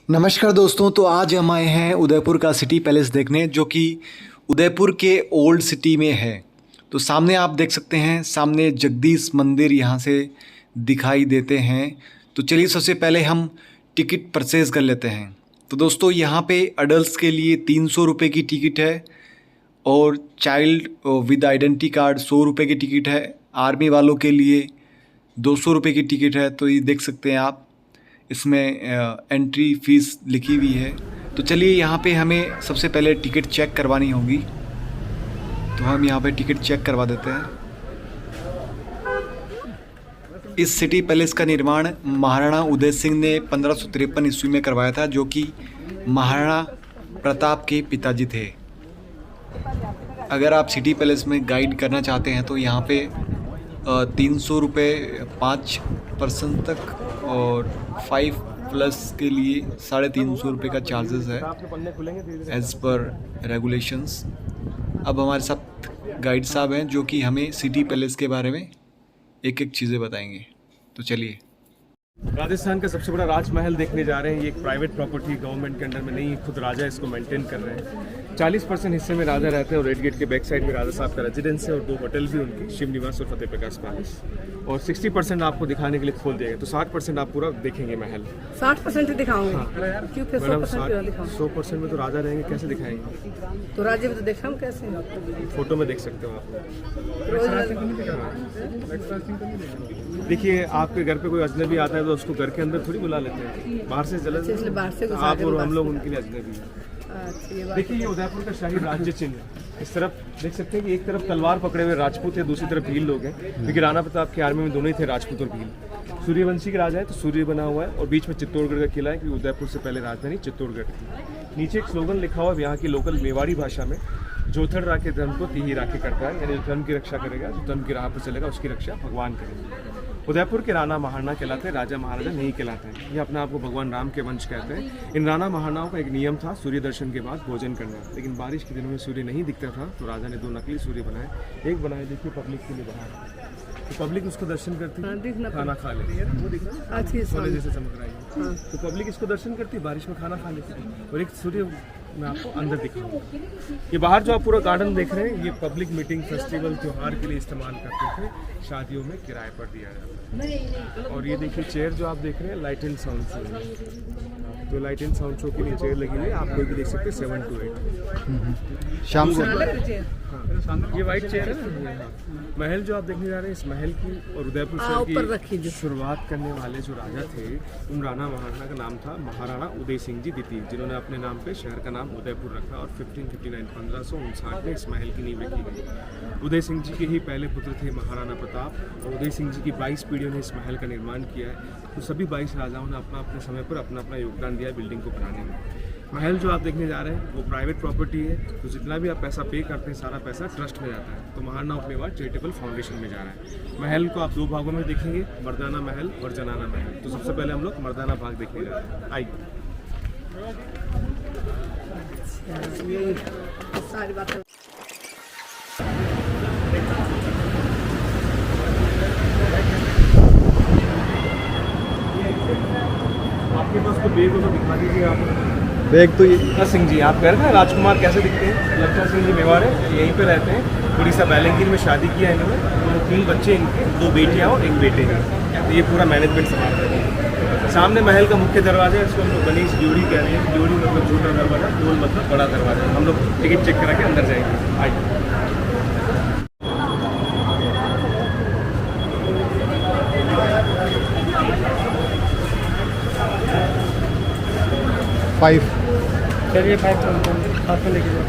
नमस्कार दोस्तों। तो आज हम आए हैं उदयपुर का सिटी पैलेस देखने, जो कि उदयपुर के ओल्ड सिटी में है। तो सामने आप देख सकते हैं, सामने जगदीश मंदिर यहाँ से दिखाई देते हैं। तो चलिए सबसे पहले हम टिकट परचेज़ कर लेते हैं। तो दोस्तों यहाँ पे अडल्ट्स के लिए 300 रुपये की टिकट है और चाइल्ड विद आइडेंटिटी कार्ड 100 रुपये की टिकट है। आर्मी वालों के लिए 200 रुपये की टिकट है। तो ये देख सकते हैं आप, इसमें एंट्री फीस लिखी हुई है। तो चलिए यहाँ पे हमें सबसे पहले टिकट चेक करवानी होगी, तो हम यहाँ पे टिकट चेक करवा देते हैं। इस सिटी पैलेस का निर्माण महाराणा उदय सिंह ने 1553 ईस्वी में करवाया था, जो कि महाराणा प्रताप के पिताजी थे। अगर आप सिटी पैलेस में गाइड करना चाहते हैं तो यहाँ पे 300 रुपये 5 पर्सन तक और 5+ के लिए 350 रुपये का चार्जेस है एज़ पर रेगुलेशंस। अब हमारे साथ गाइड साहब हैं जो कि हमें सिटी पैलेस के बारे में एक एक चीज़ें बताएंगे। तो चलिए। राजस्थान का सबसे बड़ा राजमहल देखने जा रहे हैं। ये एक प्राइवेट प्रॉपर्टी गवर्नमेंट के अंडर में नहीं, खुद राजा इसको मेंटेन कर रहे हैं। 40% हिस्से में राजा रहते हैं और रेड गेट के बैक साइड में राजा साहब का रेजिडेंस है और 2 होटल भी उनकी, शिव निवास और फतेह प्रकाश पैलेस। और 60% आपको दिखाने के लिए खोल दिया गया, तो 60% आप पूरा देखेंगे महल। 60% दिखाओगे? हाँ। क्यों फिर 100% में तो राजा रहेंगे, कैसे दिखाएंगे? तो राज्य में तो देखा हम कैसे? फोटो में देख सकते हो आप। देखिए, आपके घर पे कोई अजनबी आता है तो उसको घर के अंदर थोड़ी बुला लेते हैं, बाहर से चला इसलिए बाहर से आप और हम लोग उनके लिए अजनबी हैं। देखिए, ये उदयपुर का शाही राज्य चिन्ह है। इस तरफ देख सकते हैं कि एक तरफ तलवार पकड़े हुए राजपूत है, दूसरी तरफ भील लोग हैं, क्योंकि राणा प्रताप की आर्मी में दोनों ही थे, राजपूत और भील। सूर्यवंशी के राजा है तो सूर्य बना हुआ है और बीच में चित्तौड़गढ़ का किला है, क्योंकि उदयपुर से पहले राजधानी चित्तौड़गढ़ थी। नीचे एक स्लोगन लिखा हुआ है यहाँ की लोकल मेवाड़ी भाषा में, जोथड़ राखे धर्म को तीही राखे करता है, यानी जो धर्म की रक्षा करेगा, जो धर्म की राह पर चलेगा, उसकी रक्षा भगवान करेगा। उदयपुर के राणा महाराणा कहलाते हैं, राजा महाराजा नहीं कहलाते हैं। ये अपने आप को भगवान राम के वंश कहते हैं। इन राणा महाराणाओं का एक नियम था सूर्य दर्शन के बाद भोजन करना, लेकिन बारिश के दिनों में सूर्य नहीं दिखता था तो राजा ने 2 नकली सूर्य बनाए। एक बनाए, देखिए, पब्लिक के लिए बनाया, तो पब्लिक उसको दर्शन करती है, खाना खा लेती है, वो दिखा सोने जैसे चमक रहा है, तो पब्लिक इसको दर्शन करती है, बारिश में खाना खा लेती है। और एक सूर्य मैं आपको अंदर दिखाऊंगा। ये बाहर जो आप पूरा गार्डन देख रहे हैं, ये पब्लिक मीटिंग, फेस्टिवल, त्योहार के लिए इस्तेमाल करते थे, शादियों में किराए पर दिया जाता है। और ये देखिए चेयर जो आप देख रहे हैं, लाइट एंड साउंड शो, तो लाइट एंड साउंड शो के लिए चेयर लगी हुई है, आप कोई भी देख सकते हैं, 7 to 8 शाम को। ये वाइट चेयर है ना। महल जो आप देखने जा रहे हैं, इस महल की और उदयपुर शहर की शुरुआत करने वाले जो राजा थे, उन राणा महाराणा का नाम था महाराणा उदय सिंह जी द्वितीय, जिन्होंने अपने नाम पे शहर का नाम उदयपुर रखा। और 1559 में इस महल की नींव रखी गई। उदय सिंह जी के ही पहले पुत्र थे महाराणा प्रताप, और उदय सिंह जी की 22 पीढ़ियों ने इस महल का निर्माण किया है। तो सभी 22 राजाओं ने अपना अपने समय पर अपना अपना योगदान दिया बिल्डिंग को बनाने में। महल जो आप देखने जा रहे हैं वो प्राइवेट प्रॉपर्टी है, तो जितना भी आप पैसा पे करते हैं, सारा पैसा ट्रस्ट में जाता है। तो महाराणा उपनेवार चैरिटेबल फाउंडेशन में जा रहा है। महल को आप 2 भागों में देखेंगे, मर्दाना महल और जनाना महल। तो सबसे पहले हम लोग मर्दाना भाग देखने जा रहे हैं, आइए। सारी बातें आपके पास तो बैग हो तो दिखा दीजिए आप। बैग तो ये लक्ष्मण सिंह जी, आप कह रहे थे राजकुमार कैसे दिखते हैं? लक्ष्मण सिंह जी मेवाड़ है, यहीं पे रहते हैं। उड़ीसा बैलेंगीर में शादी किया है इन्होंने। 3 बच्चे इनके, 2 बेटियां और 1 बेटे हैं। तो ये पूरा मैनेजमेंट संभालते हैं। सामने महल का मुख्य दरवाजा है, इसको हम लोग गणेश ड्योढ़ी कह रहे हैं। ड्योढ़ी मतलब छोटा दरवाजा, डोल मतलब बड़ा दरवाजा। हम लोग टिकट चेक करा के अंदर जाएंगे, आइए। चलिए 5 हाथ में लेके जाओ।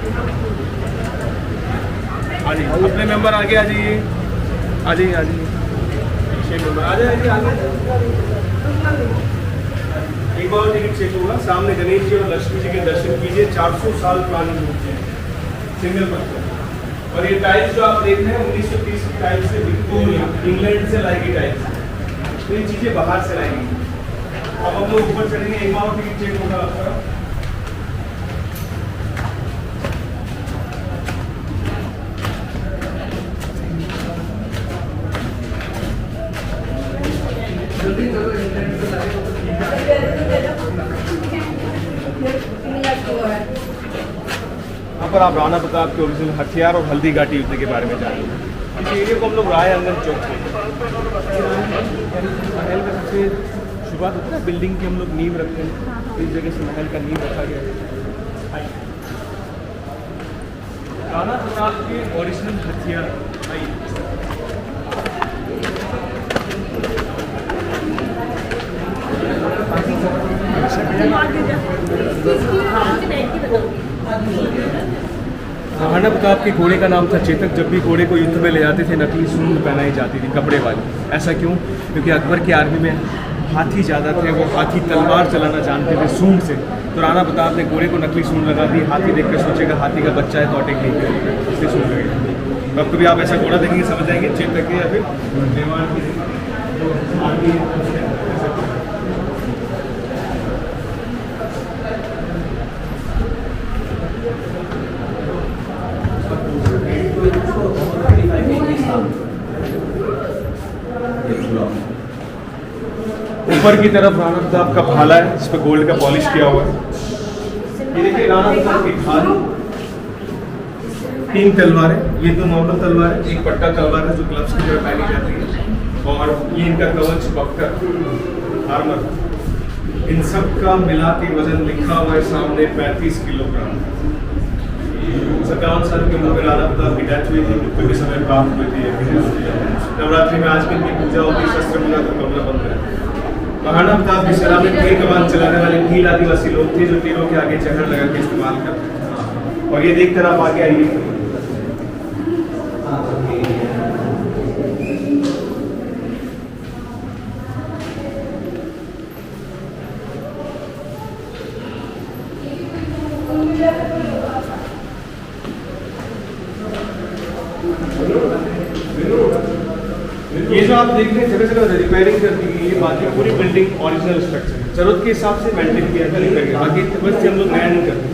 आ जाइए, अपने मेंबर आगे आ जाइए, आ जाइए, आ जाइए। 6 मेंबर आ जाइए, आगे। एक बार टिकट चेक होगा। सामने गणेश जी और लक्ष्मी जी के दर्शन कीजिए। 400 साल पुरानी मूर्ति है, सिंगल पत्थर। और ये टाइल्स जो आप देख रहे हैं 1930 की टाइल्स से, विक्टोरिया इंग्लैंड से लाई गई टाइल्स। तो ये चीजें बाहर से लाई गई। अब हम लोग ऊपर चढ़ेंगे, एक बार टिकट चेक होगा आपका। पर आप राणा प्रताप के ओरिजिनल हथियार और हल्दी घाटी युद्ध के बारे में जानेंगे। इस एरिया को हम लोग राय आंगन चौक कहते हैं। महल का सबसे शुरुआत होती है ना, बिल्डिंग की हम लोग नींव रखते हैं, इस जगह से महल का नींव रखा गया है। राणा प्रताप के ओरिजिनल हथियार महाराणा प्रताप के घोड़े का नाम था चेतक। जब भी घोड़े को युद्ध में ले जाते थे नकली सूंड पहनाई जाती थी, कपड़े वाली। ऐसा क्यों? क्योंकि अकबर की आर्मी में हाथी ज़्यादा थे, वो हाथी तलवार चलाना जानते थे सूंड से। तो राणा प्रताप ने घोड़े को नकली सूंड लगा दी। हाथी देख कर सोचेगा हाथी का बच्चा है तो अटैक नहीं करेगा, इसलिए सूंड लगेगा। अब कभी आप ऐसा घोड़ा देखेंगे समझ जाएंगे चेतक है या फिर मेवाड़ की आर्मी है। ऊपर की तरफ राणा प्रताप का भाला है जिस पर गोल्ड का पॉलिश किया हुआ है। ये देखिए राणा प्रताप की ढाल, 3 तलवारें, ये तो नॉर्मल तलवार है, एक पट्टा तलवार है जो ग्लव्स की तरह पहनी जाती है, और ये इनका कवच बख्तर आर्मर। इन सब का मिला के वजन लिखा हुआ है सामने 35 किलोग्राम। 57 साल की उम्र में राणा प्रताप की डेथ हुई थी, मृत्यु के समय प्राप्त हुई थी। नवरात्रि में आज भी इनकी पूजा होती, शस्त्र पूजा का कमरा बंद है। महाराणा प्रताप की सेना में तीर कमान चलाने वाले भील आदिवासी लोग थे जो तीरों के आगे जहर लगा के इस्तेमाल करते। और ये देखकर आप आगे आइए, ये जो आप देख रहे हैं जगह जगह रिपेयरिंग कर दी गई है, बाकी पूरी बिल्डिंग ओरिजिनल स्ट्रक्चर है, जरूरत के हिसाब से मेंटेन किया गया। बाकी बस हम लोग नया नहीं करते।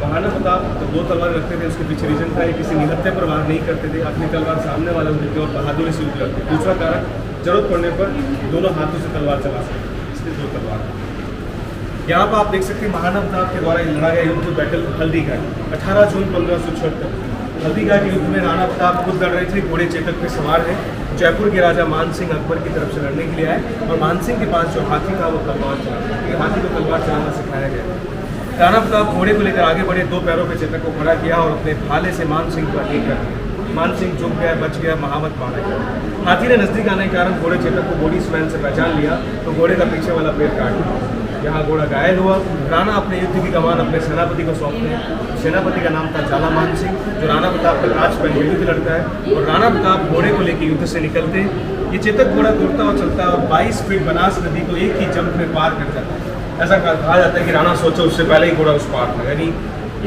महाराणा प्रताप जब 2 तलवार रखते थे उसके पीछे रीजन था, किसी निहत्थे पर वार नहीं करते थे, अपनी तलवार सामने वाले को और बहादुरी से यूज करते। दूसरा कारण, जरूरत पड़ने पर दोनों हाथों से तलवार चला सकते, इसलिए 2 तलवार। यहाँ पर आप देख सकते हैं महाराणा प्रताप के द्वारा लड़ा गया युद्ध बैटल हल्दी घाटी 18 जून 1576। हल्दी घाटी युद्ध में राणा प्रताप खुद लड़ रहे थे, घोड़े चेतक पे सवार है। जयपुर के राजा मान सिंह अकबर की तरफ से लड़ने के लिए आए, और मान सिंह के पास जो हाथी था वो तलवार चलाता, हाथी को तलवार चलाना सिखाया गया। राणा प्रताप घोड़े को लेकर आगे बढ़े, 2 पैरों पे चेतक को खड़ा किया और अपने भाले से मान सिंह को अटैक कर दिया। मान सिंह झुक गया, बच गया, महावत मारा गया। हाथी ने नजदीक आने के कारण घोड़े चेतक को बॉडी स्मेल से पहचान लिया तो घोड़े का पीछे वाला पैर काट दिया। यहाँ घोड़ा घायल हुआ। राणा अपने युद्ध की कमान अपने सेनापति को सौंपते हैं। सेनापति का नाम था जाला मान सिंह, जो राणा प्रताप का राज पर युद्ध लड़ता है। और राणा प्रताप घोड़े को लेकर युद्ध से निकलते। ये चेतक घोड़ा दौड़ता और चलता है और 22 फीट बनास नदी को एक ही जंप में पार कर जाता है। ऐसा कहा जाता है कि राणा सोचा उससे पहले ही घोड़ा उस पार था, यानी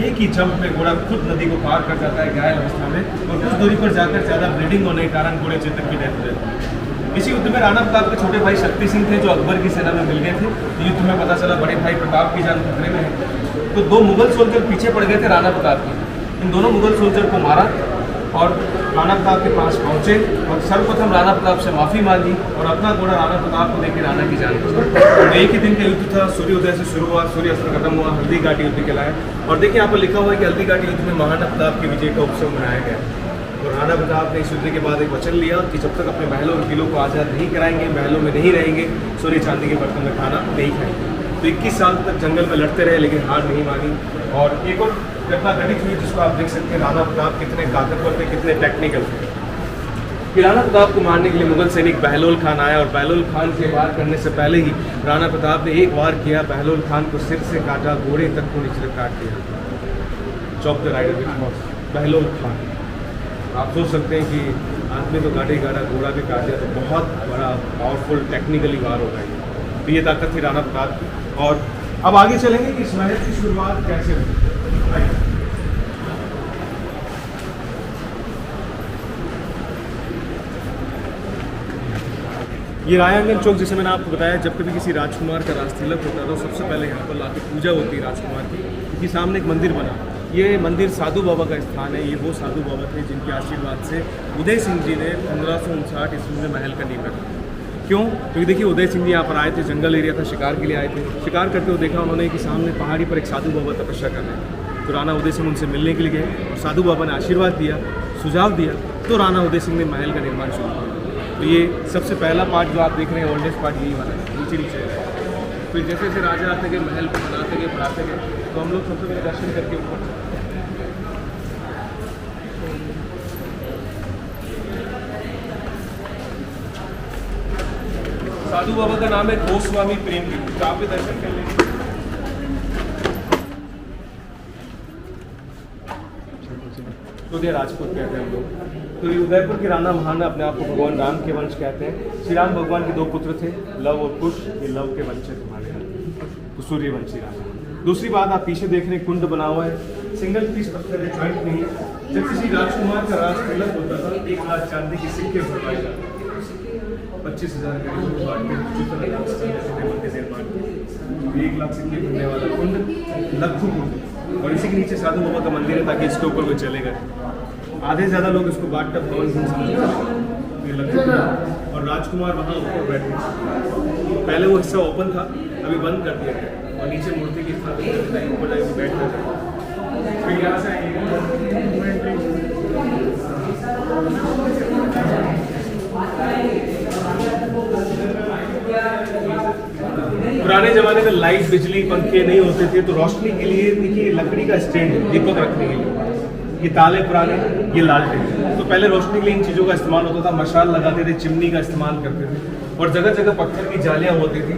एक ही जंप में घोड़ा खुद नदी को पार कर जाता है घायल अवस्था में, और कुछ दूरी पर जाकर ज़्यादा ब्लीडिंग होने के कारण घोड़े चेतक की डेथ हो जाती है। इसी युद्ध में राणा प्रताप के छोटे भाई शक्ति सिंह थे जो अकबर की सेना में मिल गए थे। युद्ध में पता चला बड़े भाई प्रताप की जान खतरे में है, तो 2 मुगल सोल्जर पीछे पड़ गए थे राणा प्रताप के। इन दोनों मुगल सोल्जर को मारा और राणा प्रताप के पास पहुंचे और सर्वप्रथम राणा प्रताप से माफ़ी मांगी और अपना घोड़ा राणा प्रताप को देकर राणा की जान बचाई। एक ही दिन का युद्ध था, सूर्योदय से शुरू हुआ, सूर्यास्त खत्म हुआ, हल्दी घाटी युद्ध कहलाया। और देखिए यहाँ पर लिखा हुआ है कि हल्दी घाटी युद्ध में महाराणा प्रताप की विजय का उत्सव मनाया गया। तो राणा प्रताप ने इस युद्ध के बाद एक वचन लिया कि जब तक अपने महलों और किलों को आज़ाद नहीं कराएंगे, महलों में नहीं रहेंगे, सोने चांदी के बर्तन में खाना नहीं खाएंगे। तो 21 साल तक जंगल में लड़ते रहे लेकिन हार नहीं मानी। और एक और घटना घटित हुई जिसको आप देख सकते हैं, राणा प्रताप कितने ताकतवर थे, कितने टेक्निकल थे। कि राणा प्रताप को मारने के लिए मुगल सैनिक बहलोल खान आया और बहलोल खान के वार करने से पहले ही राणा प्रताप ने एक वार किया, बहलोल खान को सिर से काटा, घोड़े तक को नीचे काट दिया। Chop the rider with horse, Bahlol Khan. आप सोच सकते हैं कि आदमी तो काटे काटा, घोड़ा भी काट दिया, तो बहुत बड़ा पावरफुल टेक्निकली वार होगा ये। तो ये ताकत थी राणा प्रताप की। और अब आगे चलेंगे कि इस महल की शुरुआत कैसे हुई। ये रायांगन चौक, जैसे मैंने आपको बताया, जब कभी किसी राजकुमार का राजतिलक होता है तो सबसे पहले यहाँ पर लाके पूजा होती है राजकुमार की, क्योंकि सामने एक मंदिर बना। ये मंदिर साधु बाबा का स्थान है। ये वो साधु बाबा थे जिनके आशीर्वाद से उदय सिंह जी ने 1559 ईस्वी में महल का नींव रखा। क्यों? क्योंकि देखिए उदय सिंह जी यहाँ पर आए थे, जंगल एरिया था, शिकार के लिए आए थे। शिकार करते हुए देखा उन्होंने कि सामने पहाड़ी पर एक साधु बाबा तपस्या कर रहे हैं। तो राणा उदय सिंह उनसे मिलने के लिए गए और साधु बाबा ने आशीर्वाद दिया, सुझाव दिया, तो राणा उदय सिंह ने महल का निर्माण शुरू किया। तो ये सबसे पहला पार्ट जो आप देख रहे हैं, ओल्डेस्ट पार्ट यही वाला है, नीचे नीचे। फिर जैसे जैसे राजा आते गए, महल को बनाते गए, बढ़ाते गए, तो हम लोग सबसे पहले दर्शन करके ऊपर साधु बाबा का नाम है गोस्वामी प्रेम की, तो आप भी दर्शन कर लेंगे। तो राजपूत कहते हैं हम लोग। तो ये उदयपुर के राणा महान अपने आप को भगवान राम के वंश कहते हैं। श्री राम भगवान के 2 पुत्र थे, लव और कुश। ये लव के वंश है तुम्हारे यहाँ, तो सूर्यवंशी राजा। दूसरी बात, आप पीछे देख रहे हैं कुंड बना हुआ है, सिंगल पीस पत्थर है, जॉइंट नहीं है। जब किसी राजकुमार का राज तिलक होता था, 1 लाख चांदी के सिक्के भरवाए जाते, 25,000 गरीबों को बांटते, 1 लाख सिक्के भरने वाला कुंड लक्खू कुंड। और इसी के नीचे साधु बाबा का मंदिर है, ताकि इसके ऊपर कोई चलेगा। आधे ज़्यादा लोग इसको बाट टब भवन समझते हैं, ये लक्खू कुंड। और राजकुमार वहाँ ऊपर बैठे, पहले वो हिस्सा ओपन था, अभी बंद कर दिया गया, और नीचे मूर्ति की स्थापना ऊपर जाके बैठ कर। फिर यहाँ से आएंगे, पुराने जमाने में लाइट, बिजली, पंखे नहीं होते थे, तो रोशनी के लिए देखिए लकड़ी का स्टैंड है, दीपक रखने के लिए। ये ताले पुराने, ये लालटेन। तो पहले रोशनी के लिए इन चीज़ों का इस्तेमाल होता था, मशाल लगाते थे, चिमनी का इस्तेमाल करते थे, और जगह जगह पत्थर की जालियाँ होती थी।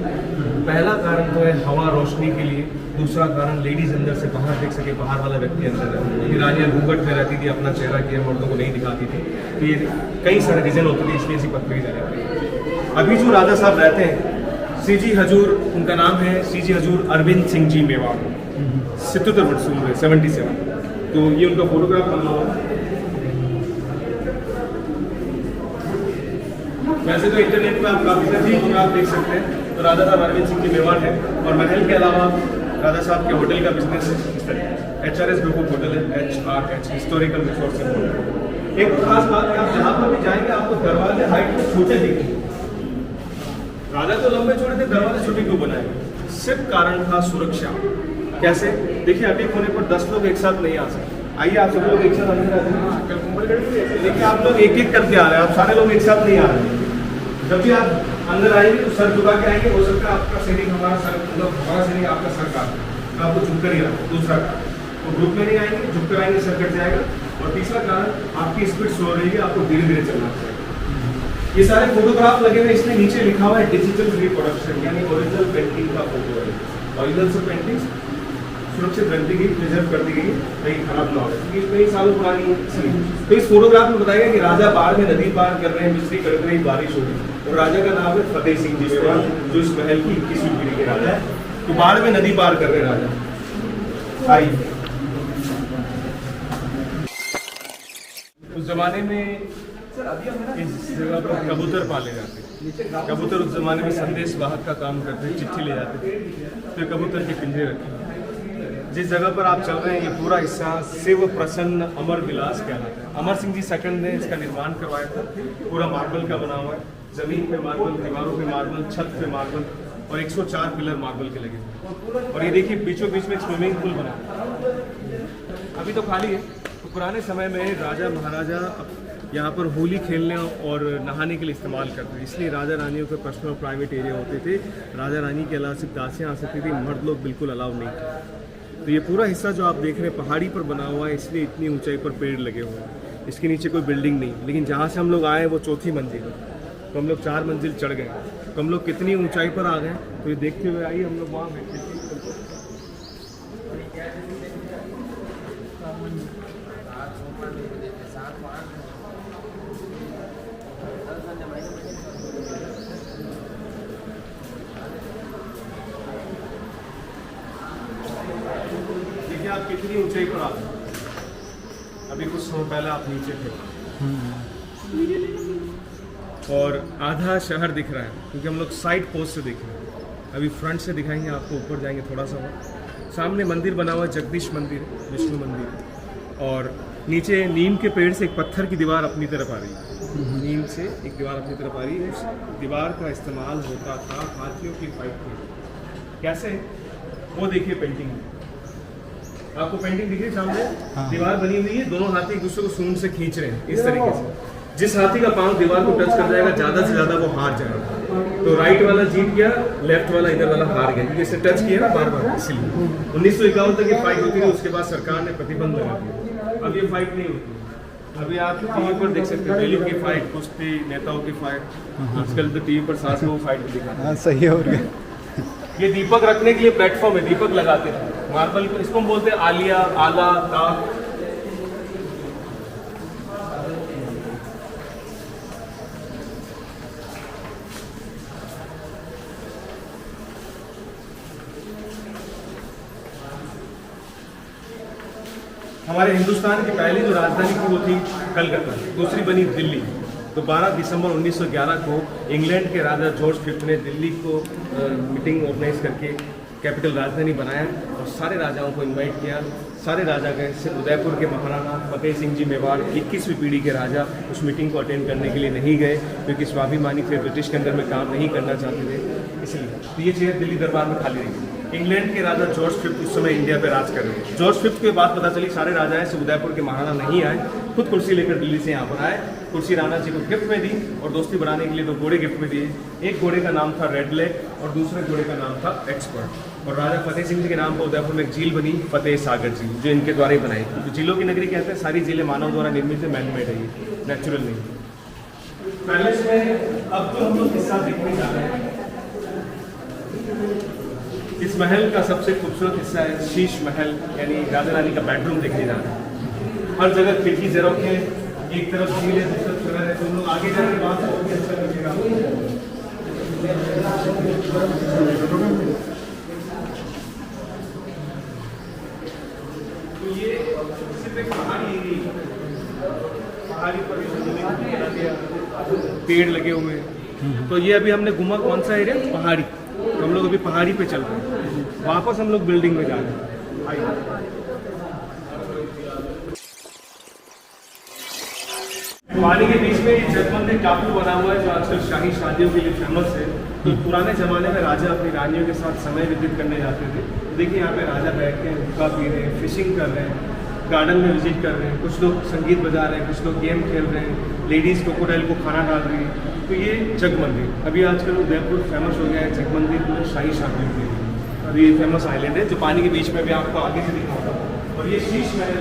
पहला कारण तो है हवा, रोशनी के लिए। दूसरा कारण, लेडीज अंदर से बाहर देख सके, बाहर वाला व्यक्ति अंदर है। ये रानियाँ घूंघट में रहती थी, अपना चेहरा किया मर्दों को नहीं दिखाती थी। तो ये कई सारे रीजन होते थे, इसलिए ऐसी पत्थर की जालियाँ। अभी जो राजा साहब रहते हैं, श्री जी हजूर, उनका नाम है श्री जी हजूर अरविंद सिंह जी मेवाड़, 77 वर्ष उम्र है, 77। तो ये उनका फोटोग्राफ बना हुआ है। वैसे तो इंटरनेट पे आप काफ़ी सारी फोटोग्राफ देख सकते हैं। तो राजा साहब अरविंद सिंह जी मेवाड़ है। और महल के अलावा राजा साहब के होटल का बिजनेस है, HRS ग्रुप ऑफ होटल है, HRH हिस्टोरिकल रिसोर्स होटल। एक तो खास बात है, आप जहाँ पर भी जाएंगे आपको दरवाजे हाइट में छोटे दिखेंगे। राजा तो लंबे छोटे थे, दरवाजे छोटे क्यों बनाए? सिर्फ कारण था सुरक्षा। कैसे? देखिए, अटैक होने पर 10 लोग एक साथ नहीं आ सकते। आइए आप सब लोग एक साथ अंदर आ जाइए। देखिए, आप लोग एक एक करके आ रहे हैं, आप सारे लोग एक साथ नहीं आ रहे। जब भी आप अंदर आएंगे तो सर झुका के आएंगे। हो सकता है आपका सैनिक हमारा सर, मतलब हमारा सैनिक आपका सर काट, तो आपको झुक कर ही आना। दूसरा कारण, तो ग्रुप में नहीं आएंगे, झुक कर आएंगे, सर कट जाएगा। और तीसरा कारण, आपकी स्पीड स्लो रहेगी, आपको धीरे धीरे चलना चाहिए। ये सारे फोटोग्राफ लगे हुए, इसमें नीचे लिखा हुआ है डिजिटल रिप्रोडक्शन, यानी ओरिजिनल पेंटिंग का फोटो है। ओरिजिनल से पेंटिंग सुरक्षित रख दी गई, प्रिजर्व कर दी गई, कहीं खराब ना हो, क्योंकि कई सालों पुरानी है इसलिए। तो इस फोटोग्राफ में बताया कि राजा बाढ़ में नदी पार कर रहे हैं, मिस्त्री कड़क रही, बारिश हो रही, और राजा का नाम है फतेह सिंह जी मेवाड़, जो इस महल की 21वीं पीढ़ी के राजा है। तो बाढ़ में नदी पार कर रहे हैं राजा। आइए, उस जमाने में इस जगह पर कबूतर पाले जाते थे। कबूतर उस जमाने में संदेश वाहक का काम करते थे, चिट्ठी ले जाते थे। तो कबूतर के पिंजरे रखे। जिस जगह पर आप चल रहे हैं, ये पूरा हिस्सा शिव प्रसन्न अमर विलास कहलाता है। अमर सिंह जी सेकंड ने इसका निर्माण करवाया था। पूरा मार्बल का बना हुआ है, जमीन पे मार्बल, दीवारों पे मार्बल, छत पे मार्बल, और 104 पिलर मार्बल के लगे। और ये देखिए, बीचों बीच में एक स्विमिंग पूल बना, अभी तो खाली है। तो पुराने समय में राजा महाराजा यहाँ पर होली खेलने और नहाने के लिए इस्तेमाल करते थे। इसलिए राजा रानियों के पर्सनल प्राइवेट एरिया होते थे। राजा रानी के अलावा सिर्फ दासियाँ आ सकती थी, मर्द लोग बिल्कुल अलाउ नहीं थे। तो ये पूरा हिस्सा जो आप देख रहे हैं पहाड़ी पर बना हुआ है, इसलिए इतनी ऊंचाई पर पेड़ लगे हुए हैं। इसके नीचे कोई बिल्डिंग नहीं, लेकिन जहाँ से हम लोग आए वो 4थी मंजिल है। तो हम लोग 4 मंजिल चढ़ गए। तो हम लोग कितनी ऊंचाई पर आ गए, तो ये देखते हुए आइए हम लोग वहाँ बैठे। आप कितनी ऊंचाई पर आ गए। अभी कुछ समय पहले आप नीचे थे और आधा शहर दिख रहा है, क्योंकि हम लोग साइड पोस्ट से देख रहे हैं। अभी फ्रंट से दिखाएंगे आपको, ऊपर जाएंगे थोड़ा सा और सामने मंदिर बना हुआ है, जगदीश मंदिर, विष्णु मंदिर। और नीचे नीम के पेड़ से एक पत्थर की दीवार अपनी तरफ आ रही है। नीम से एक दीवार अपनी तरफ आ रही है। उस दीवार का इस्तेमाल होता था हाथियों की फाइट में। कैसे? वो देखिए पेंटिंग में। आपको पेंटिंग दिख रही है सामने, दीवार बनी हुई है, दोनों हाथी एक दूसरे को सूंड से खींच रहे हैं इस तरीके से। जिस हाथी का पांव दीवार को टच कर जाएगा ज्यादा से ज्यादा वो हार जाएगा। तो राइट वाला जीत गया, लेफ्ट वाला इधर वाला हार गया, क्योंकि इसे टच किया ना बार बार, इसलिए 1951 तक ये फाइट होती रही। उसके बाद सरकार ने प्रतिबंध लगा दिया, अब ये फाइट नहीं होती। अभी आप टीवी पर देख सकते हैं दिल्ली की फाइट, कुश्ती, नेताओं की फाइट। आजकल तो टीवी पर सास बहू फाइट दिखाते हैं। सही है। और ये दीपक रखने के लिए प्लेटफॉर्म है, दीपक लगाते हैं मार्बल को, इसको हम बोलते हैं आलिया, आला, ताक। हमारे हिंदुस्तान की पहली जो राजधानी थी वो थी कलकत्ता, दूसरी बनी दिल्ली। तो 12 दिसंबर 1911 को इंग्लैंड के राजा जॉर्ज फिफ्थ ने दिल्ली को मीटिंग ऑर्गेनाइज करके कैपिटल राजधानी बनाया और सारे राजाओं को इनवाइट किया। सारे राजा गए, सिर्फ उदयपुर के महाराणा फतेह सिंह जी मेवाड़ 21वीं पीढ़ी के राजा उस मीटिंग को अटेंड करने के लिए नहीं गए, क्योंकि स्वाभिमानी थे, ब्रिटिश के अंदर में काम नहीं करना चाहते थे, इसलिए। तो ये चेयर दिल्ली दरबार में खाली रही। इंग्लैंड के राजा जॉर्ज फिफ्थ उस समय इंडिया पे राज कर रहे थे। जॉर्ज फिफ्थ के बाद पता चली सारे राजा हैं, सिर्फ उदयपुर के महाराणा नहीं आए, खुद कुर्सी लेकर दिल्ली से यहाँ पर आए। कुर्सी राणा जी को गिफ्ट में दी और दोस्ती बढ़ाने के लिए 2 घोड़े गिफ्ट में दिए। एक घोड़े का नाम था रेड लेग और दूसरे घोड़े का नाम था एक्सपर्ट। और राजा फतेह सिंह जी के नाम पर उदयपुर में एक झील बनी, फतेह सागर झील, जो इनके द्वारा ही बनाई थी। तो झीलों की नगरी कहते हैं, सारी झीलें मानव द्वारा निर्मित है, मैन मेड है, ये नेचुरल नहीं। पैलेस में अब तो हम लोग हिस्सा देखने जा रहे हैं। इस महल का सबसे खूबसूरत हिस्सा है शीश महल, यानी राजा रानी का बेडरूम देखने जा रहे हैं। हर जगह खिड़की से रखे, एक तरफ झील है, दूसरी तरफ है, तो हम लोग आगे जाके बात बहुत अच्छा लगेगा। तो ये सिर्फ एक पहाड़ी एरिया, पहाड़ी पर पेड़ लगे हुए हैं। तो ये अभी हमने घूमा कौन सा एरिया, पहाड़ी। तो हम लोग अभी पहाड़ी पे चल रहे हैं, वापस हम लोग बिल्डिंग में जा रहे हैं। आइए। पानी के बीच में ये जगमंदिर टापू बना हुआ है, जो आजकल शाही शादियों के लिए फेमस है। तो पुराने जमाने में राजा अपनी रानियों के साथ समय व्यतीत करने जाते थे। देखिए यहाँ पे राजा बैठ के हुक्का पी रहे हैं, फिशिंग कर रहे हैं, गार्डन में विजिट कर रहे हैं, कुछ लोग संगीत बजा रहे हैं, कुछ लोग गेम खेल रहे हैं, लेडीज़ क्रोकोडाइल को खाना डाल रही है। तो ये जगमंदिर अभी आजकल उदयपुर फेमस हो गया है, जगमंदिर में शाही शादियों के लिए। और ये फेमस आइलैंड है जो पानी के बीच में भी आपको आगे से दिखाऊंगा। और ये शीश महल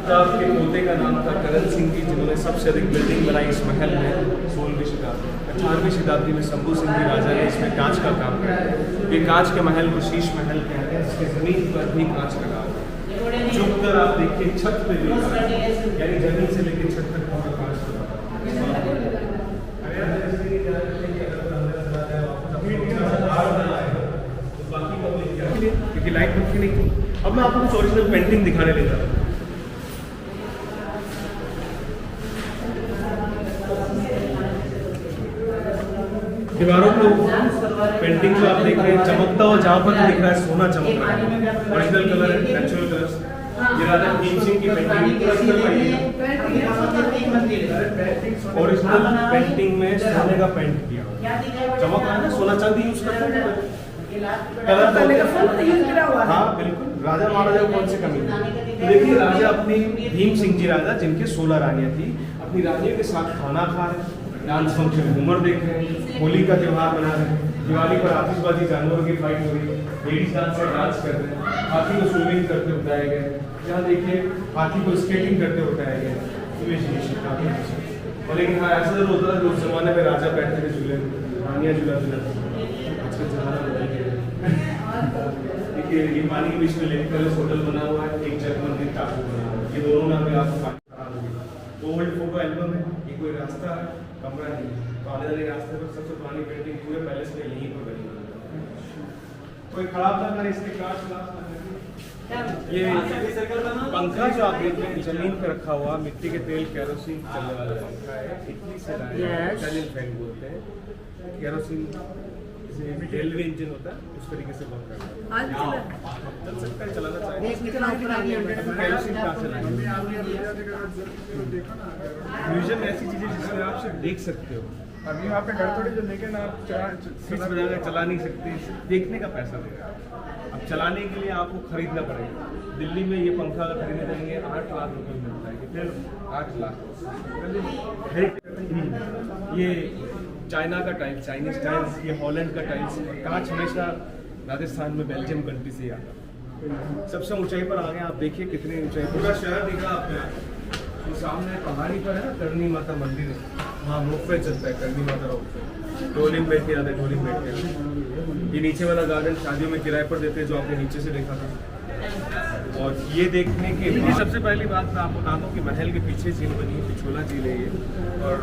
के पोते का नाम था करण सिंह जी, जिन्होंने सबसे अधिक बिल्डिंग बनाई इस महल में 16वीं शताब्दी। 18वीं शताब्दी में शंभू सिंह जी राजा ने इसमें कांच का काम किया। ये कांच के महल को शीश महल कहते हैं। इसके जमीन पर भी कांच लगा हुआ है, झुककर आप देखिए छत पे भी, यानी जमीन से लेकर छत तक पूरा कांच लगा। क्योंकि लाइट पक्की नहीं थी। अब मैं आपको कुछ ओरिजिनल पेंटिंग दिखाने ले जा रहा हूँ। दीवारों को पेंटिंग जो आप देख रहे हैं चमकता हुआ, जहाँ पर दिख रहा है सोना चमक रहा है, ओरिजिनल कलर है, नेचुरल कलर्स। ये राजा भीम सिंह की पेंटिंग, ओरिजिनल पेंटिंग में सोने का पेंट किया, चमक रहा है ना, सोना चांदी यूज करते हैं, कलर। हाँ बिल्कुल, राजा महाराजा को कौन सी कमी है। तो देखिए राजा अपनी भीम सिंह जी राजा, जिनके 16 रानियां थी, अपनी रानियों के साथ खाना खा रहे, डांस फंक्शन घूमर देख रहे हैं, होली का त्यौहार मना रहे हैं, दिवाली पर आतिशबाजी जानवरों की फाइट हो रही है, लेडीज डांस से डांस कर रहे हैं, हाथी को स्विमिंग करते हुए उठाए गए, यहाँ देखिए हाथी को स्केटिंग करते हुए उठाए गए। और लेकिन हाँ ऐसा जरूर होता था कि उस जमाने में राजा बैठते थे झूले, रानियाँ झूला झूलाती। आजकल जमाना बदल गया। देखिए ये पानी के बीच में लेक पैलेस होटल बना हुआ है, एक जगमंदिर टापू बना हुआ है। ये दोनों नाम में आपको खराब होगी। ओल्ड फोटो एल्बम है, ये कोई रास्ता है, कमरा नहीं है। तो आने वाले रास्ते पर सबसे पुरानी पेंटिंग पूरे पैलेस में यहीं पर बनी हुई है। कोई खराब ना करे, इसके कांच ग्लास ना करे। ये पंखा जो आप देख रहे हैं जमीन पे रखा हुआ, मिट्टी के तेल केरोसिन चलने वाला पंखा है, इटली से लाया है, इटालियन फैन बोलते हैं। केरोसिन रेलवे इंजन होता है, उस तरीके से बंद करता है। चल सकता है, चलाना चाहिए। केरोसिन कहाँ से लाएंगे? म्यूजियम ऐसी चीजें जिसमें आप सिर्फ देख सकते हो। अभी यहाँ पे घर थोड़ी जो, लेकिन आप चला नहीं सकते, देखने का पैसा देगा। अब चलाने के लिए आपको खरीदना पड़ेगा। दिल्ली में ये पंखा अगर खरीदने जाएंगे 8 लाख रुपए मिलता है, फिर 8 लाख। ये चाइना का टाइल्स, चाइनीज टाइल्स, ये हॉलैंड का टाइल्स। कांच हमेशा राजस्थान में बेल्जियम कंट्री से ही आता है। सबसे ऊंचाई पर आ गए आप, देखिए कितनी ऊंचाई, पूरा शहर दिखा आपने। तो सामने पहाड़ी पर है ना करनी माता मंदिर है, वहाँ रोपवे चलता है, करनी माता रोपवे। डोलिंग बैठ के जाते हैं, डोलिंग बैठ के। ये नीचे वाला गार्डन शादियों में किराए पर देते हैं, जो आपने नीचे से देखा था। और ये देखने के लिए सबसे पहली बात मैं आपको बता दूँ कि महल के पीछे झील बनी है, पिछोला झील है ये। और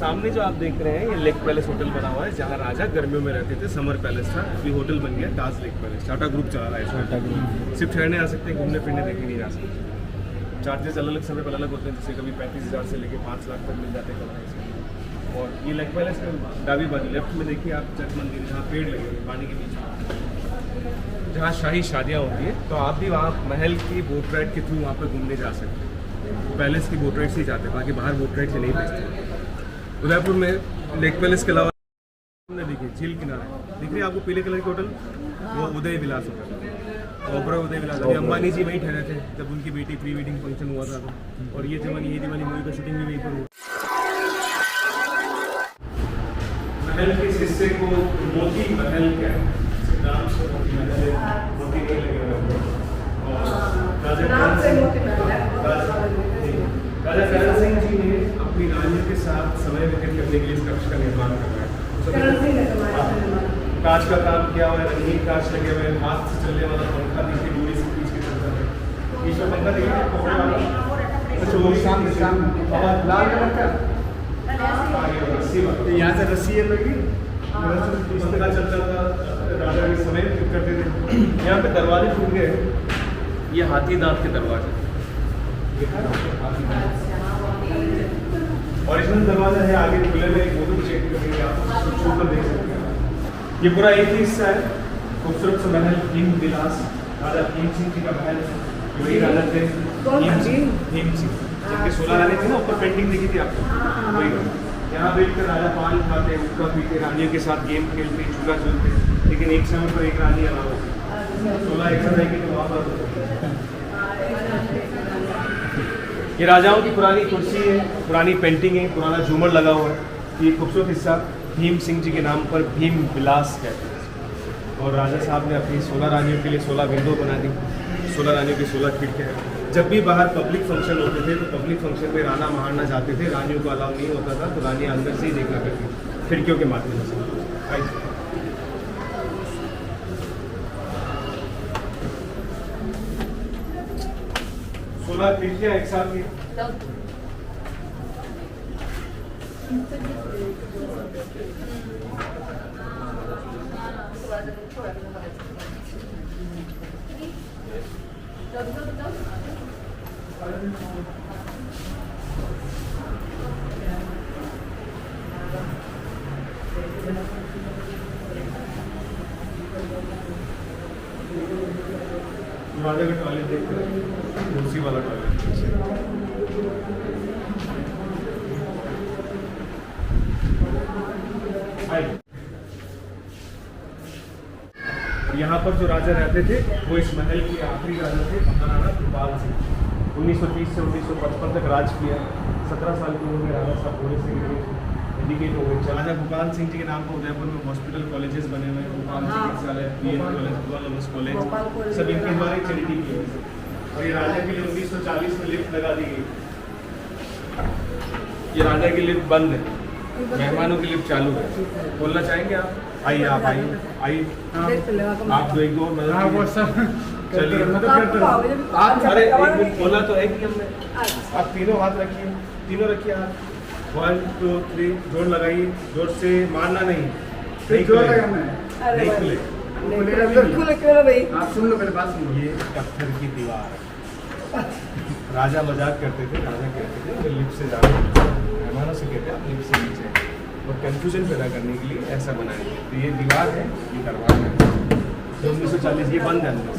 सामने जो आप देख रहे हैं ये लेक पैलेस होटल बना हुआ है, जहाँ राजा गर्मियों में रहते थे। समर पैलेस था, ये होटल बन गया ताज लेक पैलेस। टाटा ग्रुप चला रहा है, टाटा ग्रुप। सिर्फ ठहरने आ सकते हैं, घूमने फिरने देखने नहीं जा सकते। चार्जेस अलग अलग समय पर अलग होते हैं, जैसे कभी 35,000 से लेके 5 लाख तक मिल जाते हैं कमरे। और ये लेक पैलेस में डाबी बाजू लेफ्ट में देखिए आप चर्च मंदिर, जहाँ पेड़ लगे हुए पानी के बीच में, जहाँ शाही शादियाँ होती है। तो आप भी वहाँ महल की बोट राइड के थ्रू वहाँ पर घूमने जा सकते हैं। पैलेस की बोट राइड से ही जाते हैं, बाकी बाहर बोट राइड से नहीं भेजते। उदयपुर में लेक पैलेस के अलावा देखिए झील किनारे दिख रही है आपको पीले कलर की होटल, वो उदय विलास होटल, ओबरा उदय विलास। अभी अंबानी जी वहीं ठहरे थे जब उनकी बेटी प्री वेडिंग फंक्शन हुआ था तो। और ये दिवाली मूवी का शूटिंग भी वहीं पर हुआ। महल के इस हिस्से को मोती महल कहते हैं, नाम से मोती महल है, मोती नहीं लगे हुए। और राजा करण सिंह जी ने अपनी रानी के साथ समय व्यतीत करने के लिए इस कक्ष का निर्माण करवाया। कांच का काम किया हुआ है, रंगीन कांच लगे हुए हैं, हाथ से चलने वाला पंखा देखिए, डोरी से खींच के चलता है। बीच में पंखा देखिए कपड़े वाला, अच्छा वो सामने और लाल कलर का रस्सी वाला, यहाँ से रस्सी है लगी, पंखा चलता था, राजा के समय व्यतीत करते थे। यहाँ पे दरवाजे खुल गए, ये हाथी दांत के दरवाजे, ओरिजिनल दरवाजा है। आगे खुले में एक फोटो चेक करेंगे आप, ऊपर देख सकते हैं। ये पूरा एक ही हिस्सा है, खूबसूरत सा महल भीम विलास, राजा भीम सिंह जी का महल। वही राजा थे भीम सिंह, जिनके 16 रानी थे ना, ऊपर पेंटिंग देखी थी आपको, वही। यहाँ बैठकर राजा पान खाते, हुक्का पीते, रानियों के साथ गेम खेलते, झूला झूलते। लेकिन एक समय पर एक रानी अलावा होती, 16 एक साथ रहेगी तो वहाँ पर। ये राजाओं की पुरानी कुर्सी है, पुरानी पेंटिंग है, पुराना झूमर लगा हुआ है। ये खूबसूरत हिस्सा भीम सिंह जी के नाम पर भीम विलास कहते हैं। और राजा साहब ने अपनी 16 रानियों के लिए 16 विंडो बना दी, 16 रानियों की 16 खिड़कियाँ। जब भी बाहर पब्लिक फंक्शन होते थे तो पब्लिक फंक्शन में राणा महाराणा जाते थे, रानियों को अलाउ नहीं होता था, तो रानियाँ अंदर से ही देखा करती खिड़कियों के माध्यम से। 16 खिड़कियाँ एक साथ ही। राजा का टॉयलेट देख रहे हैं, उसी वाला टॉयलेट। यहाँ पर जो राजा रहते थे वो इस महल के आखिरी राजा थे, महाराणा प्रताप सिंह। 1930 से 1955 तक राज किया। 17 साल की उम्र में राजा साहब घोड़े से एजुकेट हो गए। राजा भोपाल सिंह जी के नाम पर उदयपुर में हॉस्पिटल कॉलेजेस बने हुए हैं, भोपाल चिकित्सालय, पीएन कॉलेज, गर्ल्स कॉलेज, सब इनके द्वारा चैरिटी की है। और ये राजा के लिए 1940 में लिफ्ट लगा दी गई। ये राजा की लिफ्ट बंद है, मेहमानों की लिफ्ट चालू है। बोलना चाहेंगे आप? आइए आप आइए आइए, आप तो एक दो चलिए। अरे एक मिनट बोला तो है कि हमने। आप तीनों हाथ रखिए, तीनों रखिए हाथ। 1 2 3 जोर लगाइए, जोर से मारना नहीं, नहीं खुले, नहीं खुले। आप सुन लो मेरे बात सुनो। ये पत्थर की दीवार है। राजा मजाक करते थे, राजा कहते थे लिफ्ट से जाना, मेहमानों से कहते आप लिफ्ट से नीचे, और कंफ्यूजन पैदा करने के लिए ऐसा बनाएंगे। तो ये दीवार है, ये दरवाजा है। 1940 ये बंद है अंदर।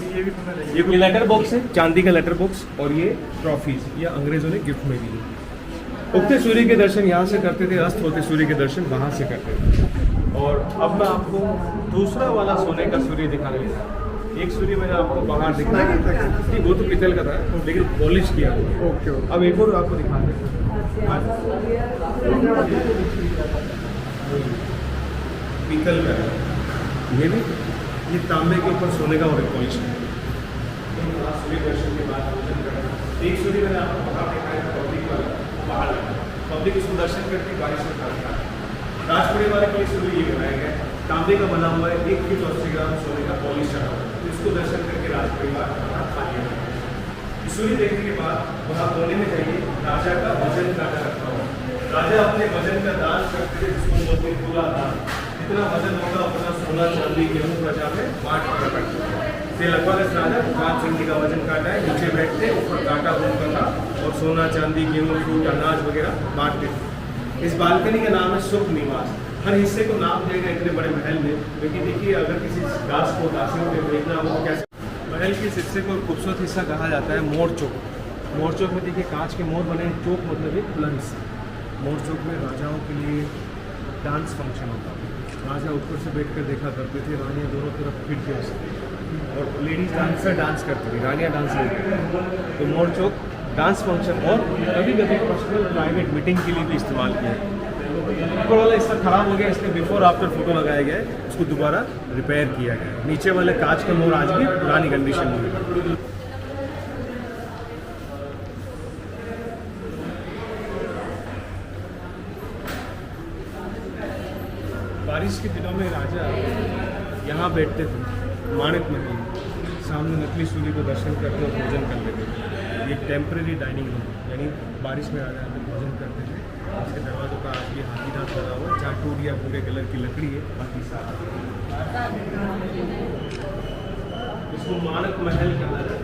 ये लेटर बॉक्स है, चांदी का लेटर बॉक्स, और ये ट्रॉफीज, ये अंग्रेजों ने गिफ्ट में दी। उगते सूर्य के दर्शन यहाँ से करते थे, अस्त होते सूर्य के दर्शन वहाँ से करते थे। और अब मैं आपको दूसरा वाला सोने का सूर्य दिखाने लगा। एक सूर्य मैंने आपको बाहर दिखाया कि वो तो पितल का था लेकिन पॉलिश किया हुआ। ओके अब एक और आपको दिखाते हैं। पीतल का है ये भी, ये तांबे के ऊपर सोने का और एक पॉलिश है। सूर्य दर्शन के बाद एक सूर्य मैंने आपको बाहर दिखाया था, पब्लिक वाला बाहर पब्लिक उसको दर्शन करके बारिश में खाते हैं। राजपुरी वाले के लिए सूर्य ये बनाया गया है, तांबे का बना हुआ है, 1 किलो 80 ग्राम सोने का पॉलिश चढ़ा हुआ है। इसको दर्शन करके राज परिवार खा लिया। सूर्य देखने के बाद वहाँ कोने में जाइए, राजा का वजन काटा रखा हुआ। राजा अपने वजन का दान करते थे, जिसको बोलते हैं पूरा दान। जितना वजन होगा अपना सोना चांदी गेहूँ प्रजा में बांट कर रखते थे। ये लगभग इस राजा भगवान सिंह जी का वजन काटा है, नीचे बैठते ऊपर काटा उनका था और सोना चांदी गेहूँ फ्रूट अनाज वगैरह बांटते थे। इस बालकनी का नाम है सुख निवास। हर हिस्से को नाम दिया गया इतने बड़े महल में, लेकिन देखिए अगर किसी दास को दासियों में भेजना हो तो कैसे। महल के इस हिस्से को खूबसूरत हिस्सा कहा जाता है मोर चौक। मोर चौक में देखिए कांच के मोर बने, चौक मतलब एक बुलंद हिस्सा। मोर चौक में राजाओं के लिए डांस फंक्शन होता है। राजा ऊपर से बैठकर देखा करते थे, रानियाँ दोनों तरफ फिट थे उससे और लेडीज डांसर डांस करती थी, रानियाँ डांस नहीं करती। तो मोर चौक डांस फंक्शन और कभी कभी पर्सनल प्राइवेट मीटिंग के लिए भी इस्तेमाल किया। ऊपर वाला हिस्सा खराब हो गया, इसलिए बिफोर आफ्टर फोटो लगाया गया है, उसको दोबारा रिपेयर किया गया है। नीचे वाले कांच के मोर आज भी पुरानी कंडीशन में है। बारिश के दिनों में राजा यहाँ बैठते थे माणिक महल, सामने नकली सूर्य को दर्शन करते और भोजन कर लेते थे। ये टेम्परेरी डाइनिंग रूम, यानी बारिश में राजा भोजन करते थे। इसके दरवाजों का आज भी हाथी दांत लगा हुआ है, चाटूर या भूरे कलर की लकड़ी है, बाकी साफ। इसको माणक महल कहता है।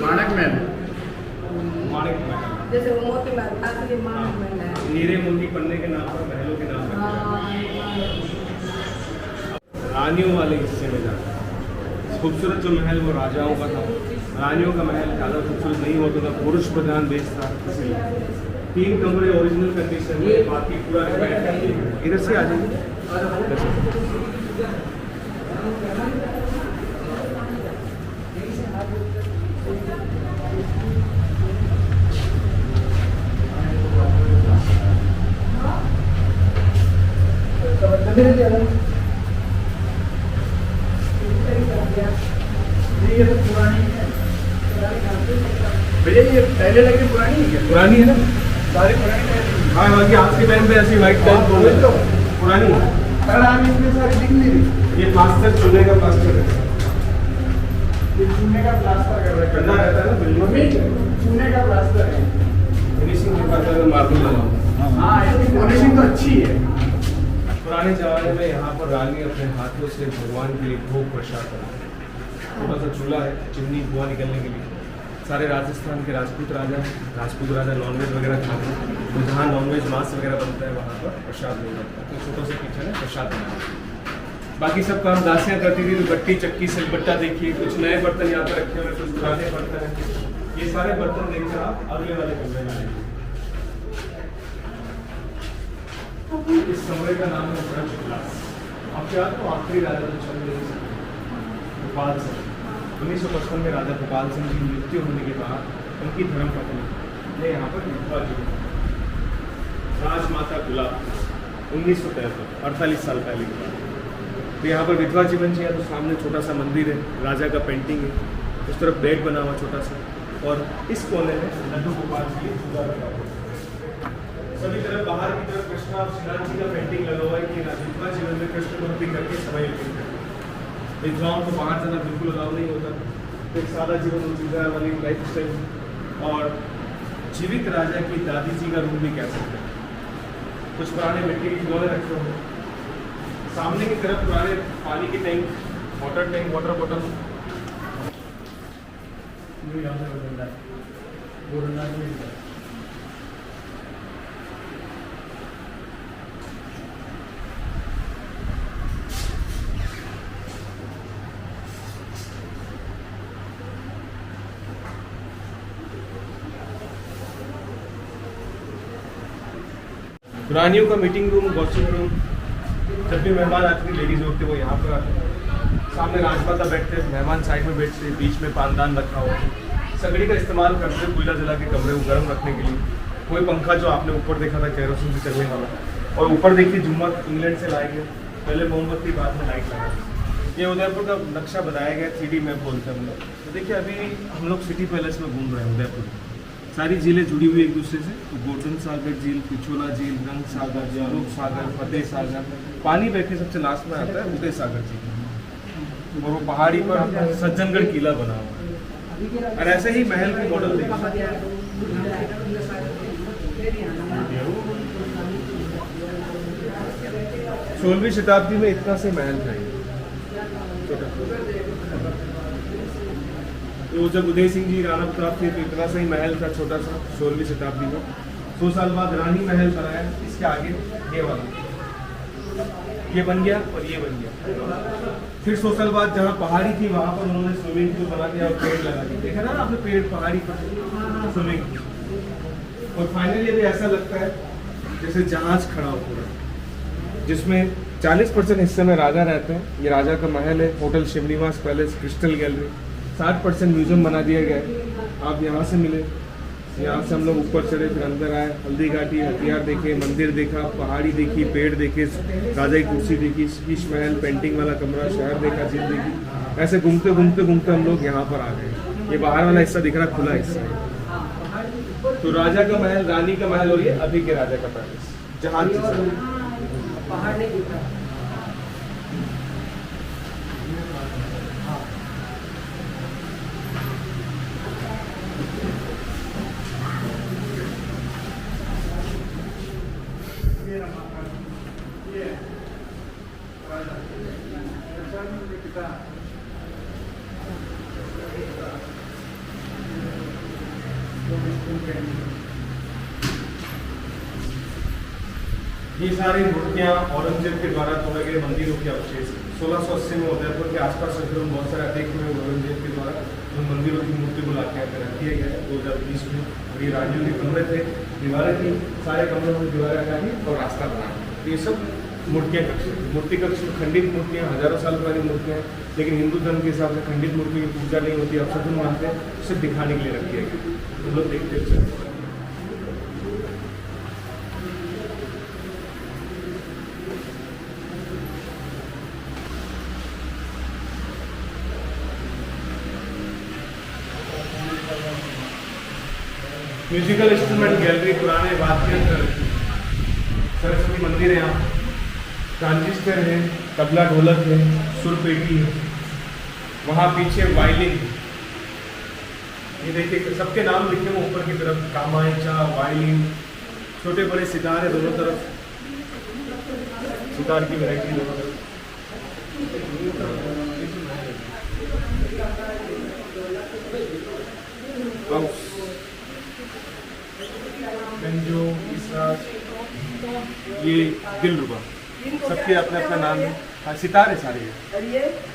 माणक महल, माणिक महल जैसे वो मोती महल, असली माणक महल है। हीरे मोती पन्ने के नाम पर महलों के नाम रखे रानियों वाले हिस्से में जाता है। खूबसूरत जो महल वो राजाओं का था, रानियों का महल ज़्यादा खूबसूरत नहीं होता था, पुरुष प्रधान देश था, इसलिए 3 कमरे ओरिजिनल कंडीशन में, बाकी पूरा रिपेयर करके। इधर से आ जाइए। ये तो पुरानी है भैया, ये पहले लगे पुरानी है, पुरानी है ना सारी पुरानी। हाँ, बाकी आज के टाइम पे ऐसी वाइट टाइप पुरानी है। कल आम इसमें सारी दिख नहीं रही। ये प्लास्टर चूल्हे का प्लास्टर है, ये चूने का प्लास्टर कर रहे हैं, ठंडा रहता है ना बिल्कुल। चूने का प्लास्टर है। फिनिशिंग के बाद अगर मार्बल लगा। हाँ, इसकी पॉलिशिंग तो अच्छी है। पुराने जमाने में यहाँ पर रानी अपने हाथों से भगवान के लिए भोग प्रसाद बनाते। छोटा सा चूल्हा है, चिमनी धुआं निकलने के लिए। सारे राजस्थान के राजपूत राजा नॉनवेज वगैरह खाते हैं, तो जहाँ नॉनवेज मांस वगैरह बनता है वहाँ पर प्रसाद नहीं बनता, तो छोटा सा किचन है, प्रसाद बनाते। बाकी सब काम दासियाँ करती थी। तो गट्टी चक्की सिलबट्टा देखिए, कुछ नए बर्तन यहाँ पर रखे हुए, कुछ पुराने बर्तन हैं। ये सारे बर्तन देखकर आप अगले वाले कमरे में आएंगे। इस कमरे का नाम है ब्रज विलास। आपके याद तो आखिरी राजा तो चल नहीं सकते, गोपाल सिंह। 1955 में राजा गोपाल सिंह की मृत्यु होने के बाद उनकी धर्मपत्नी ने यहाँ पर विधवा जीवन, राजमाता गुलाब, 1973, 48 साल पहले की बात। तो यहाँ पर विधवा जीवन जी है, तो सामने छोटा सा मंदिर है, राजा का पेंटिंग है, उस तरफ बेड बना हुआ छोटा सा, और इस कोने में लड्डू गोपाल के लिए पूजा रखा हुआ। सभी तरफ बाहर की तरफ कृष्णा और श्रीनाथ जी का पेंटिंग लगा हुआ है कि विधवा जीवन में कृष्ण भक्ति करके समय व्यतीत करते। विधवाओं को बाहर जाना बिल्कुल अलाउ नहीं होता, एक सादा जीवन जीने वाली लाइफ स्टाइल। और जीवित राजा की दादी जी का रूम भी कह सकते हैं। कुछ पुराने मिट्टी के खिलौने रखे हुए, सामने की तरफ पुराने पानी के tank, water tank, water bottle. रानियों का मीटिंग रूम, गॉसिप रूम। जब भी मेहमान आते थे, लेडीज लोग थे, वो यहाँ पर आते थे। सामने राजमाता बैठते, मेहमान साइड में बैठते, बीच में पानदान रखा हुआ है। सगड़ी का इस्तेमाल करते हैं कोयला जला के कमरे को गर्म रखने के लिए। कोई पंखा जो आपने ऊपर देखा था केरोसिन से चलने वाला, और ऊपर देखिए जुम्मत इंग्लैंड से लाए गए, पहले मोमबत्ती बाद में लाइट लगा। ये उदयपुर का नक्शा बनाया गया, 3D मैप बोलते हैं हम लोग। तो देखिए अभी हम लोग सिटी पैलेस में घूम रहे हैं उदयपुर में। सारी झीलें जुड़ी हुई एक दूसरे से, तो गोल्डन सागर झील, पिछोला झील, रंग सागर, रूप सागर, फतेह सागर, पानी बह के सबसे लास्ट में आता है उदय सागर झील। और वो पहाड़ी पर सज्जनगढ़ किला बना हुआ है। और ऐसे ही महल के मॉडल देखिए, 16वीं शताब्दी में इतना से महल था ये। तो जब उदय सिंह जी राणा प्रताप थे तो इतना सा ही महल था, छोटा सा, 16वीं शताब्दी में। 100 साल बाद रानी महल बनाया, इसके आगे ये वाला, ये बन गया और ये बन गया। फिर 100 साल बाद जहाँ पहाड़ी थी वहाँ पर उन्होंने स्विमिंग पूल बना दिया और पेड़ लगा दिए। देखा ना आपने पेड़ पहाड़ी पर स्विमिंग पूल। और फाइनली अभी ऐसा लगता है जैसे जहाज खड़ा हो पूरा, जिसमें 40% हिस्से में राजा रहते हैं। ये राजा का महल है, hotel Shivniwas palace, crystal gallery. 60% museum बना दिया गया है। आप यहाँ से मिले, यहाँ से हम लोग ऊपर चढ़े, फिर अंदर आए, हल्दी घाटी, हथियार देखे, मंदिर देखा, पहाड़ी देखी, पेड़ देखे, राजा की कुर्सी देखी, शीश महल, पेंटिंग वाला कमरा, शहर देखा, झील देखी। ऐसे घूमते घूमते घूमते हम लोग यहाँ पर आ गए। ये बाहर वाला हिस्सा दिख रहा, खुला हिस्सा है। तो राजा का महल, रानी का महल, और ये अभी के राजा का पैलेस, जहाज पहाड़ नहीं दिख रहा। ये सारी मूर्तियाँ औरंगजेब के द्वारा तोड़े गए मंदिरों के अवशेष। 1680 में उदयपुर के आसपास संख्या बहुत सारे अटैक हुए औरंगजेब के द्वारा, उन मंदिरों की मूर्ति को लाके यहाँ रख दिया गया है 2020 में। और ये रानियों के कमरे थे, दीवारें थी, सारे कमरों में दीवारें हटाई और रास्ता बना। तो ये सब मूर्तियाँ कक्ष, मूर्ति कक्ष में खंडित मूर्तियाँ, हजारों साल पुरानी मूर्तियाँ हैं, लेकिन हिंदू धर्म के हिसाब से खंडित मूर्ति की पूजा नहीं होती, अपशकुन मानते हैं, सिर्फ दिखाने के लिए रख दिया गया। हम लोग देखते हैं। म्यूजिकल इंस्ट्रूमेंट गैलरी, पुराने वाद्य यंत्र, सरस्वती मंदिर है यहाँ, ट्रांजिस्टर है, तबला ढोलक है, सुरपेटी है, वहाँ पीछे वायलिन। ये देखिए सबके नाम लिखे हुए ऊपर की तरफ, कामायचा, वायलिन, छोटे बड़े सितार है दोनों तरफ, सितार की वैरायटी दोनों तरफ। बेंजो, इसराज, ये दिलरुबा, सबके अपने अपना नाम है। हाँ, सितारे सारे हैं,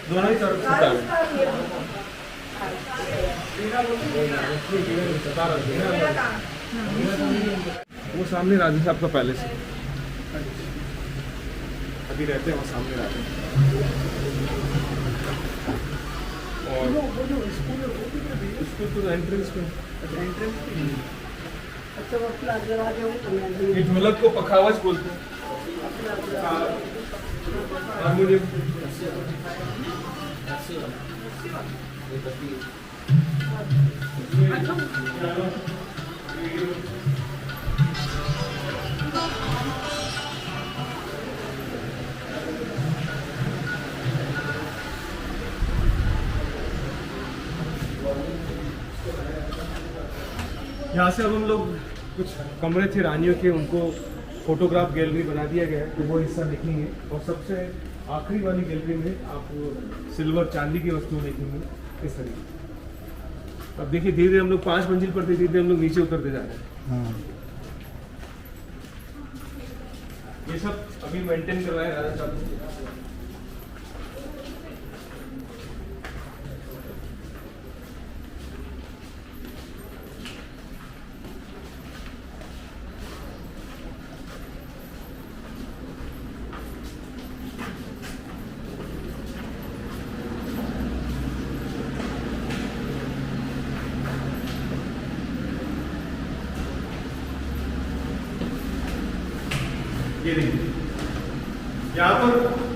दोनों ही तरफ सितारे। वो सामने राजा साहब का पैलेस है, अभी रहते हैं वो सामने रहते हैं। और स्कूल तो एंट्रेंस में, अच्छा वो दरवाजे ये ढोलक को पखावज बोलते हैं, हारमोनियम। यहाँ से अब हम लोग कुछ कमरे थे रानियों के, उनको फोटोग्राफ गैलरी बना दिया गया है, तो वो हिस्सा देखेंगे। और सबसे आखिरी वाली गैलरी में आप सिल्वर चांदी की वस्तुएं देखेंगे इस तरीके। अब देखिए धीरे धीरे हम लोग 5 मंजिल पर धीरे धीरे हम लोग नीचे उतरते जा रहे हैं। ये सब अभी मेंटेन कर रहा है राजा साहब। ये देखिए, यहाँ पर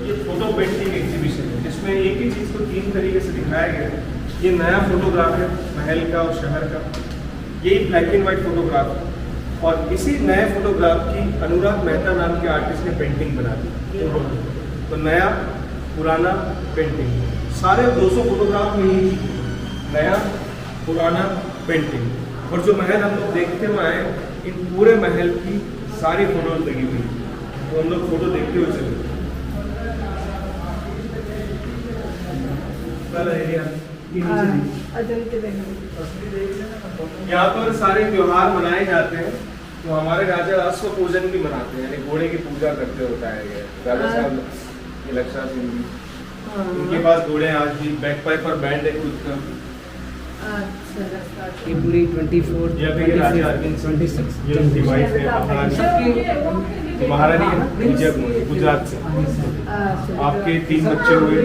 ये फोटो पेंटिंग एग्जीबिशन है, जिसमें एक ही चीज़ को 3 तरीके से दिखाया गया है। ये नया फोटोग्राफ है महल का और शहर का, यही ब्लैक एंड वाइट फोटोग्राफ है। और इसी नए फोटोग्राफ की अनुराग मेहता नाम के आर्टिस्ट ने पेंटिंग बना दी। तो नया पुराना पेंटिंग, सारे 200 फोटोग्राफ में यही चीज़ है, नया पुराना पेंटिंग। और जो महल हम लोग देखते हुए आए, इन पूरे महल की सारी फोटोज लगी हुई है, तो हम लोग फोटो देखते हुए चले। यहाँ पर सारे त्योहार मनाए जाते हैं। तो हमारे राजा अश्व पूजन भी मनाते हैं, यानी घोड़े की पूजा करते होता है राजा साहब ये लक्षा सिंह जी, उनके पास घोड़े आज भी, बैकपाइप पर बैंड है खुद का। ये पूरी 24 ये अभी राजा अरविंद सिंह 26 ये उनकी वाइफ है महारानी है ना, विजय कुमारी, गुजरात से। आपके 3 बच्चे हुए,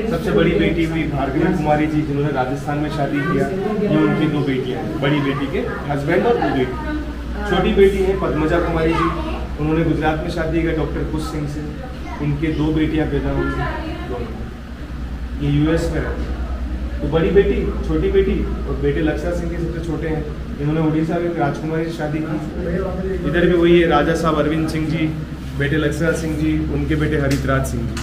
सबसे बड़ी बेटी हुई भार्गवी कुमारी जी, जिन्होंने राजस्थान में शादी किया। ये उनकी 2 बेटियां हैं, बड़ी बेटी के हस्बैंड और 2 बेटी। छोटी बेटी है पद्मजा कुमारी जी, उन्होंने गुजरात में शादी किया डॉक्टर कुश सिंह से। इनके 2 बेटियां पैदा हुई, ये यूएस में रहते हैं। तो बड़ी बेटी, छोटी बेटी और बेटे लक्षा सिंह के सबसे छोटे हैं, इन्होंने उड़ीसा में राजकुमारी से शादी की। इधर भी वही है, राजा साहब अरविंद सिंह जी, बेटे लक्षा सिंह जी, उनके बेटे हरितराज सिंह जी।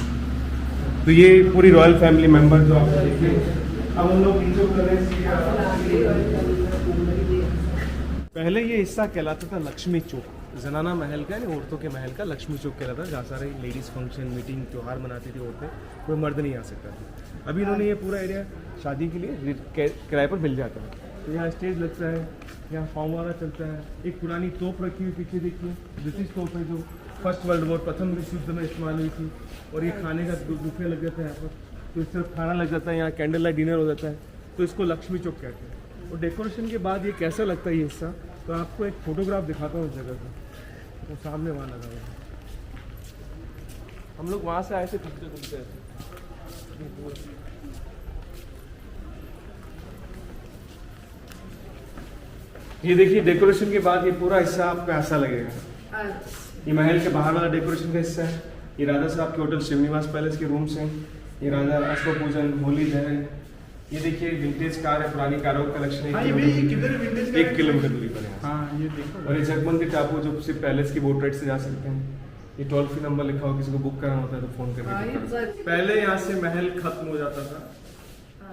तो ये पूरी रॉयल फैमिली मेंबर जो आप देखिए। अब हम लोग इंजॉय कर रहे हैं। पहले ये हिस्सा कहलाता था लक्ष्मी चौक, जनाना महल का, यानी औरतों के महल का लक्ष्मी चौक कहलाता था, जहाँ सारे लेडीज़ फंक्शन मीटिंग त्यौहार मनाती थी औरतें, कोई मर्द नहीं आ सकता था। अभी इन्होंने ये पूरा एरिया शादी के लिए किराए पर मिल जाता है। तो यहाँ स्टेज लगता है, यहाँ फॉर्मवाला चलता है। एक पुरानी तोप रखी हुई पीछे देखिए, ब्रिटिश तोप है जो फर्स्ट वर्ल्ड वॉर प्रथम विश्व युद्ध में इस्तेमाल हुई थी। और ये खाने का बुफे लग जाता है यहाँ पर, तो इस तरफ खाना लग जाता है, यहाँ कैंडल लाइट डिनर हो जाता है। तो इसको लक्ष्मी चौक कहते हैं। और डेकोरेशन के बाद ये कैसा लगता है ये हिस्सा, तो आपको एक फोटोग्राफ दिखाता हूँ उस जगह का, वो सामने वहाँ लगा हुआ है। हम लोग वहाँ से आए थे घूमते घूमते ऐसे। ये देखिए डेकोरेशन के बाद ये पूरा हिस्सा आपको ऐसा लगेगा। ये महल के बाहर वाला डेकोरेशन का हिस्सा है। ये राजा साहब के होटल श्रीनिवास पैलेस के रूम्स हैं। ये राजा अश्व पूजन, होली दहन। ये देखिए विंटेज कार है, पुरानी कारों का कलेक्शन है। 1 किलोमीटर दूरी पर है। हाँ ये देखो। और ये जगमंदी टापू जो सिर्फ पैलेस की बोट राइड से जा सकते हैं। ये टोल फ्री नंबर लिखा हो, किसी को बुक करना होता है तो फोन करके। पहले यहाँ से महल खत्म हो जाता था।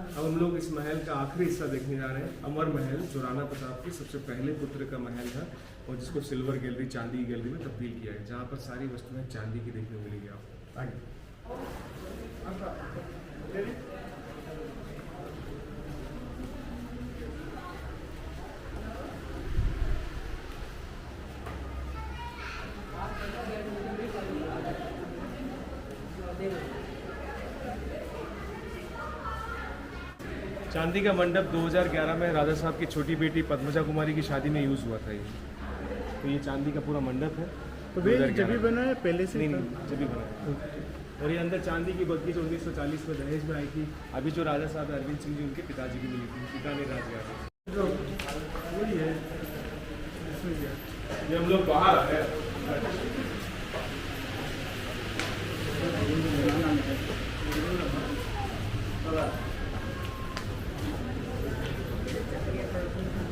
अब हम लोग इस महल का आखिरी हिस्सा देखने जा रहे हैं। अमर महल जो राणा प्रताप के सबसे पहले पुत्र का महल था, और जिसको सिल्वर गैलरी, चांदी की गैलरी में तब्दील किया है, जहाँ पर सारी वस्तुएं चांदी की देखने को मिलेगी आपको। आगे चांदी का मंडप 2011 में राजा साहब की छोटी बेटी पद्मजा कुमारी की शादी में यूज़ हुआ था ये। तो ये चांदी का पूरा मंडप है। तो भैया जब भी बना है पहले से? नहीं, जब भी बना है। और ये अंदर चांदी की बग्गी जो 1940 में दहेज में आई थी, अभी जो राजा साहब अरविंद सिंह जी उनके पिताजी की मिली थी, पिता ने राज किया। वही है, ये हम लोग बाहर आ गए।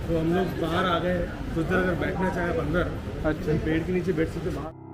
तो हम लोग बाहर आ गए। कुछ देर अगर बैठना चाहे आप अंदर, अच्छा पेड़ के नीचे बैठ सकते बाहर।